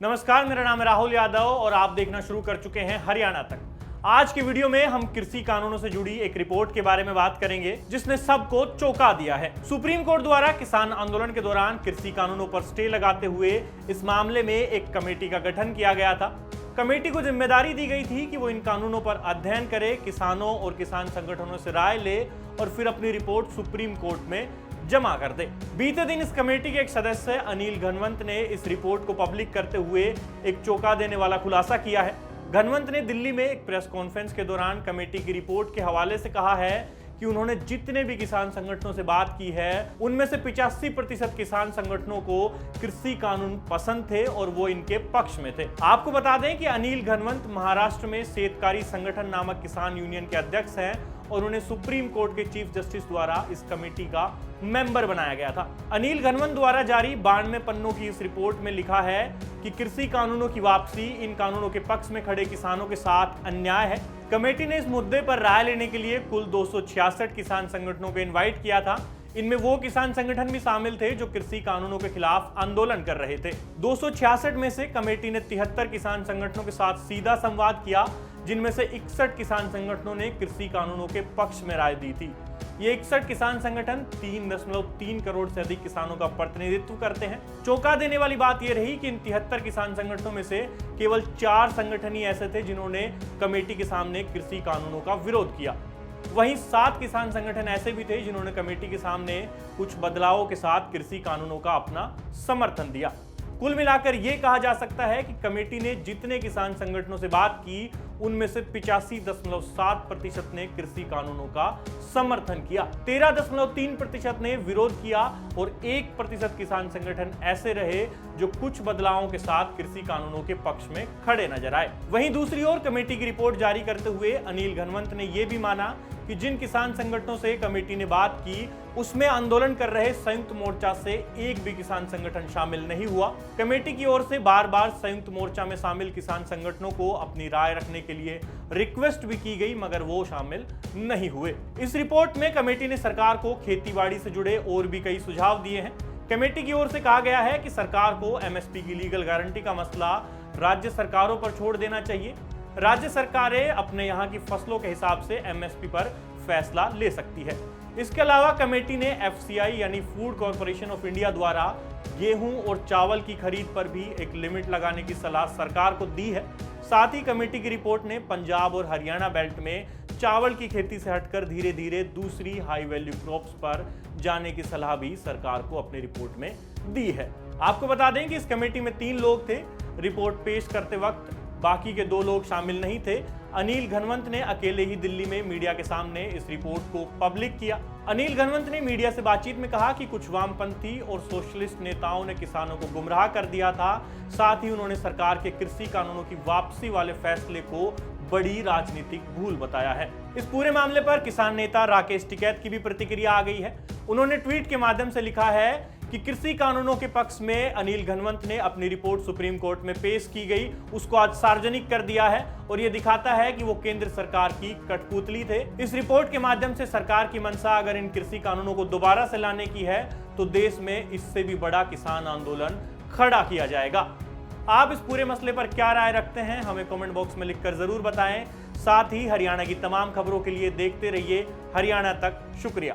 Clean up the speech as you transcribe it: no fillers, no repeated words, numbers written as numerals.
नमस्कार, मेरा नाम है राहुल यादव और आप देखना शुरू कर चुके हैं हरियाणा तक। आज की वीडियो में हम कृषि कानूनों से जुड़ी एक रिपोर्ट के बारे में बात करेंगे जिसने सबको चौंका दिया है। सुप्रीम कोर्ट द्वारा किसान आंदोलन के दौरान कृषि कानूनों पर स्टे लगाते हुए इस मामले में एक कमेटी का गठन किया गया था। कमेटी को जिम्मेदारी दी गई थी कि वो इन कानूनों पर अध्ययन करे, किसानों और किसान संगठनों से राय ले और फिर अपनी रिपोर्ट सुप्रीम कोर्ट में जमा कर दे। बीते दिन इस कमेटी के एक सदस्य अनिल घनवंत ने इस रिपोर्ट को पब्लिक करते हुए एक चौंका देने वाला खुलासा किया है। घनवंत ने दिल्ली में एक प्रेस कॉन्फ्रेंस के दौरान कमेटी की रिपोर्ट के हवाले से कहा है कि उन्होंने जितने भी किसान संगठनों से बात की है उनमें से 85% किसान संगठनों को कृषि कानून पसंद थे और वो इनके पक्ष में थे। आपको बता दें कि अनिल घनवंत महाराष्ट्र में शेतकारी संगठन नामक किसान यूनियन के अध्यक्ष हैं और उन्हें सुप्रीम कोर्ट के चीफ जस्टिस द्वारा इस कमेटी का मेंबर बनाया गया था। अनिल घनवंत द्वारा जारी 92 पन्नों की इस रिपोर्ट में लिखा है कि कृषि कानूनों की वापसी इन कानूनों के पक्ष में खड़े किसानों के साथ अन्याय है। कमेटी ने इस मुद्दे पर राय लेने के लिए कुल 266 किसान संगठनों को इनवाइट किया था। इनमें वो किसान संगठन भी शामिल थे जो कृषि कानूनों के खिलाफ आंदोलन कर रहे थे। 266 में से कमेटी ने 73 किसान संगठनों के साथ सीधा संवाद किया, जिनमें से 61 किसान संगठनों ने कृषि कानूनों के पक्ष में राय दी थी। ये 61 किसान संगठन 3.3 करोड़ से अधिक किसानों का प्रतिनिधित्व करते हैं। चौंका देने वाली बात यह रही कि इन 73 किसान संगठनों में से केवल 4 संगठन ही ऐसे थे जिन्होंने कमेटी के सामने कृषि कानूनों का विरोध किया। वहीं 7 किसान संगठन ऐसे भी थे जिन्होंने कमेटी के सामने कुछ बदलावों के साथ कृषि कानूनों का अपना समर्थन दिया। कुल मिलाकर यह कहा जा सकता है कि कमेटी ने जितने किसान संगठनों से बात की उनमें से 85.7% ने कृषि कानूनों का समर्थन किया, 13.3% ने विरोध किया और 1% किसान संगठन ऐसे रहे जो कुछ बदलावों के साथ कृषि कानूनों के पक्ष में खड़े नजर आए। वहीं दूसरी ओर कमेटी की रिपोर्ट जारी करते हुए अनिल घनवंत ने यह भी माना कि जिन किसान संगठनों से कमेटी ने बात की उसमें आंदोलन कर रहे संयुक्त मोर्चा से एक भी किसान संगठन शामिल नहीं हुआ। कमेटी की ओर से बार बार संयुक्त मोर्चा में शामिल किसान संगठनों को अपनी राय रखने के लिए रिक्वेस्ट भी की गई, मगर वो शामिल नहीं हुए। इस रिपोर्ट में कमेटी ने सरकार को खेतीबाड़ी से जुड़े और भी कई सुझाव दिए हैं। कमेटी की ओर से कहा गया है कि सरकार को एमएसपी की लीगल गारंटी का मसला राज्य सरकारों पर छोड़ देना चाहिए। राज्य सरकारें अपने यहाँ की फसलों के हिसाब से एमएसपी पर फैसला ले सकती है। इसके अलावा कमेटी ने एफसीआई यानी फूड कॉर्पोरेशन ऑफ इंडिया द्वारा गेहूं और चावल की खरीद पर भी एक लिमिट लगाने की सलाह सरकार को दी है। साथ ही कमेटी की रिपोर्ट ने पंजाब और हरियाणा बेल्ट में चावल की खेती से हटकर धीरे धीरे दूसरी हाई वैल्यू क्रॉप्स पर जाने की सलाह भी सरकार को अपनी रिपोर्ट में दी है। आपको बता दें कि इस कमेटी में 3 लोग थे। रिपोर्ट पेश करते वक्त बाकी के 2 लोग शामिल नहीं थे। अनिल घनवंत ने अकेले ही दिल्ली में मीडिया के सामने इस रिपोर्ट को पब्लिक किया। अनिल घनवंत ने मीडिया से बातचीत में कहा कि कुछ वामपंथी और सोशलिस्ट नेताओं ने किसानों को गुमराह कर दिया था। साथ ही उन्होंने सरकार के कृषि कानूनों की वापसी वाले फैसले को बड़ी राजनीतिक भूल बताया है। इस पूरे मामले पर किसान नेता राकेश टिकैत की भी प्रतिक्रिया आ गई है। उन्होंने ट्वीट के माध्यम से लिखा है कि कृषि कानूनों के पक्ष में अनिल घनवंत ने अपनी रिपोर्ट सुप्रीम कोर्ट में पेश की गई, उसको आज सार्वजनिक कर दिया है और यह दिखाता है कि वो केंद्र सरकार की कठपुतली थे। इस रिपोर्ट के माध्यम से सरकार की मंशा अगर इन कृषि कानूनों को दोबारा से लाने की है तो देश में इससे भी बड़ा किसान आंदोलन खड़ा किया जाएगा। आप इस पूरे मसले पर क्या राय रखते हैं हमें कमेंट बॉक्स में लिखकर जरूर बताएं। साथ ही हरियाणा की तमाम खबरों के लिए देखते रहिए हरियाणा तक। शुक्रिया।